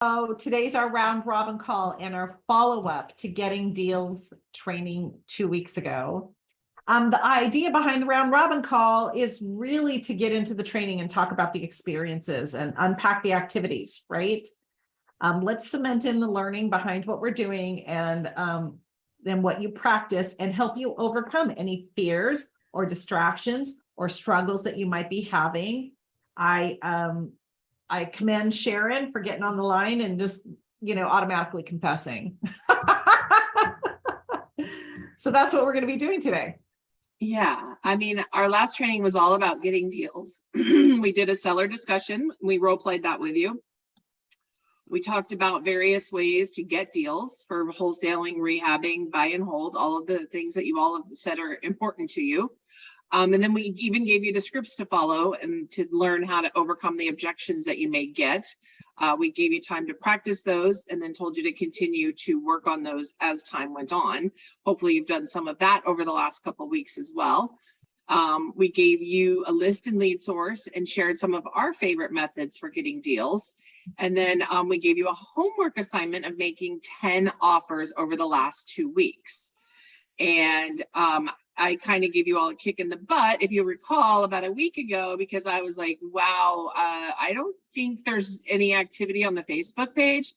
So today's our round robin call and our follow-up to getting deals training 2 weeks ago. The idea behind the round robin call is really to get into the training and talk about the experiences and unpack the activities, right? Let's cement in the learning behind what we're doing and then what you practice and help you overcome any fears or distractions or struggles that you might be having. I commend Sharon for getting on the line and just, automatically confessing. So that's what we're going to be doing today. Yeah, I mean, our last training was all about getting deals. We did a seller discussion. We role played that with you. We talked about various ways to get deals for wholesaling, rehabbing, buy and hold, all of the things that you all have said are important to you. And then we even gave you the scripts to follow and to learn how to overcome the objections that you may get. We gave you time to practice those and then told you to continue to work on those as time went on. Hopefully you've done some of that over the last couple of weeks as well. We gave you a list and lead source and shared some of our favorite methods for getting deals. And then we gave you a homework assignment of making 10 offers over the last 2 weeks. And I kind of gave you all a kick in the butt, if you recall, about a week ago, because I was like, wow, I don't think there's any activity on the Facebook page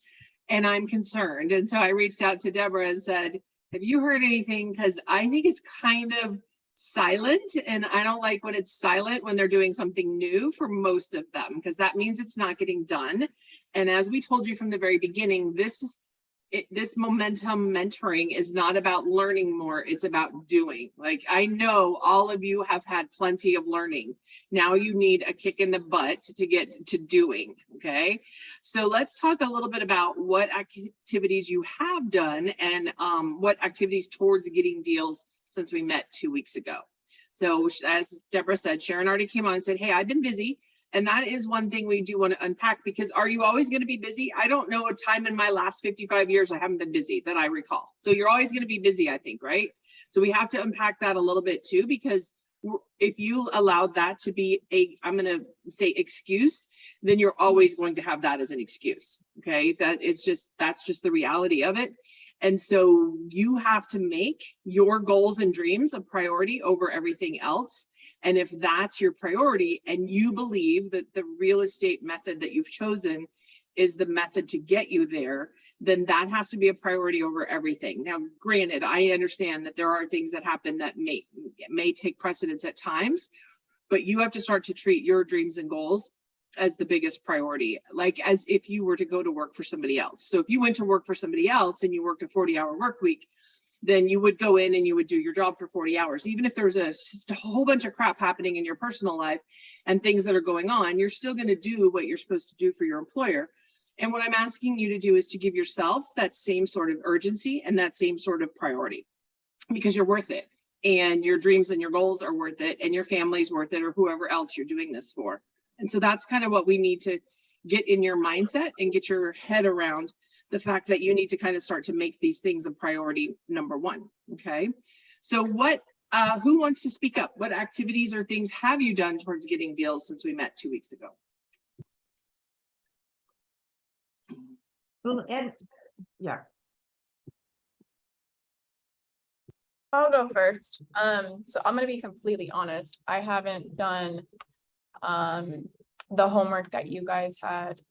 and I'm concerned. And so I reached out to Deborah and said, have you heard anything? Because I think it's kind of silent and I don't like when it's silent when they're doing something new for most of them, because that means it's not getting done. And as we told you from the very beginning, this momentum mentoring is not about learning more, it's about doing. Like, I know all of you have had plenty of learning. Now you need a kick in the butt to get to doing. Okay, so let's talk a little bit about what activities you have done and what activities towards getting deals since we met 2 weeks ago. So as Deborah said, Sharon already came on and said, hey, I've been busy. And that is one thing we do want to unpack, because are you always going to be busy? I don't know a time in my last 55 years I haven't been busy that I recall. So you're always going to be busy, I think, right? So we have to unpack that a little bit too, because if you allow that to be I'm going to say excuse, then you're always going to have that as an excuse. Okay, that's just the reality of it. And so you have to make your goals and dreams a priority over everything else. And if that's your priority and you believe that the real estate method that you've chosen is the method to get you there, then that has to be a priority over everything. Now, granted, I understand that there are things that happen that may take precedence at times, but you have to start to treat your dreams and goals as the biggest priority, like as if you were to go to work for somebody else. So if you went to work for somebody else and you worked a 40-hour work week, then you would go in and you would do your job for 40 hours. Even if there's just a whole bunch of crap happening in your personal life and things that are going on, you're still going to do what you're supposed to do for your employer. And what I'm asking you to do is to give yourself that same sort of urgency and that same sort of priority, because you're worth it. And your dreams and your goals are worth it, and your family's worth it, or whoever else you're doing this for. And so that's kind of what we need to get in your mindset and get your head around, the fact that you need to kind of start to make these things a priority number one. Okay, so who wants to speak up? What activities or things have you done towards getting deals since we met 2 weeks ago? Well, and yeah, I'll go first. So I'm going to be completely honest. I haven't done the homework that you guys had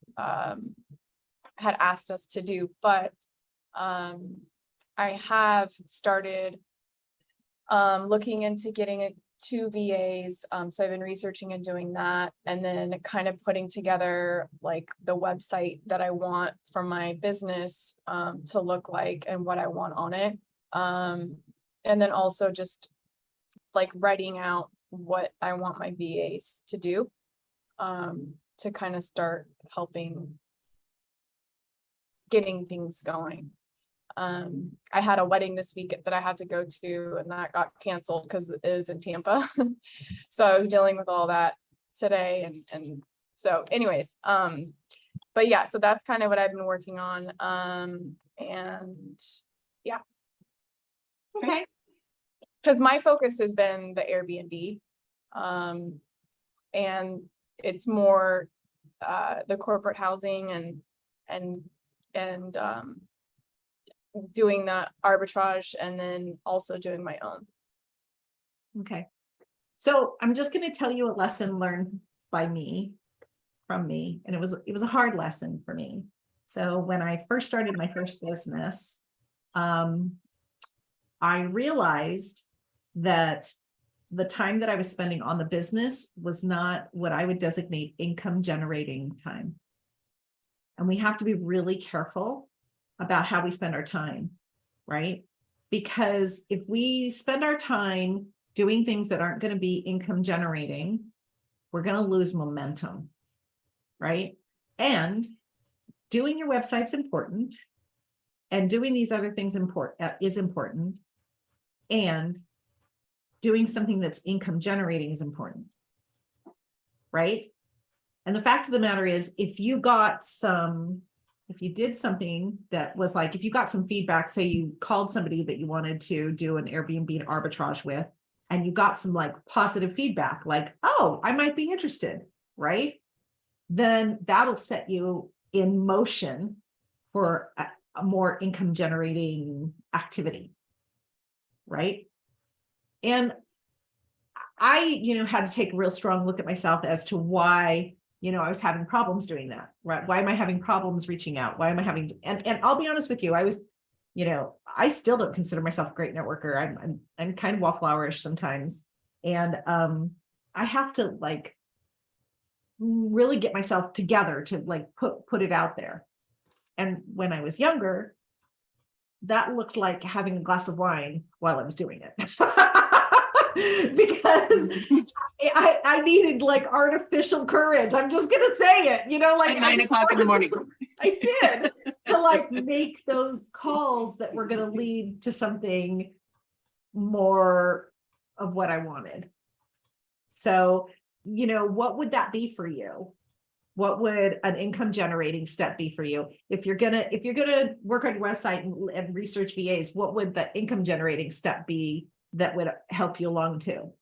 asked us to do, but I have started looking into getting 2 VAs. So I've been researching and doing that, and then kind of putting together like the website that I want for my business to look like and what I want on it. And then also just like writing out what I want my VAs to do to kind of start helping getting things going. I had a wedding this week that I had to go to, and that got canceled because it is in Tampa. So I was dealing with all that today, and so anyways, but yeah, so that's kind of what I've been working on. And yeah. okay. Because my focus has been the Airbnb, and it's more the corporate housing and and doing that arbitrage and then also doing my own. Okay. So I'm just going to tell you a lesson learned by me, from me, and it was a hard lesson for me. So when I first started my first business, I realized that the time that I was spending on the business was not what I would designate income generating time. And we have to be really careful about how we spend our time, right? Because if we spend our time doing things that aren't going to be income generating, we're going to lose momentum, right? And doing your website's important, and doing these other things is important, and doing something that's income generating is important, right? And the fact of the matter is, if you did something that was like, if you got some feedback, say you called somebody that you wanted to do an Airbnb arbitrage with, and you got some like positive feedback, like, oh, I might be interested, right? Then that'll set you in motion for a more income generating activity, right? And I, had to take a real strong look at myself as to why, I was having problems doing that, right? Why am I having problems reaching out? Why am I having, and I'll be honest with you, I was, I still don't consider myself a great networker. I'm kind of wallflowerish sometimes. And I have to like really get myself together to like put it out there. And when I was younger, that looked like having a glass of wine while I was doing it. Because I needed like artificial courage. I'm just gonna say it, like At 9 o'clock in the morning. I did to like make those calls that were gonna lead to something more of what I wanted. So, what would that be for you? What would an income generating step be for you? If you're gonna work on your website and research VAs, what would the income generating step be that would help you along too?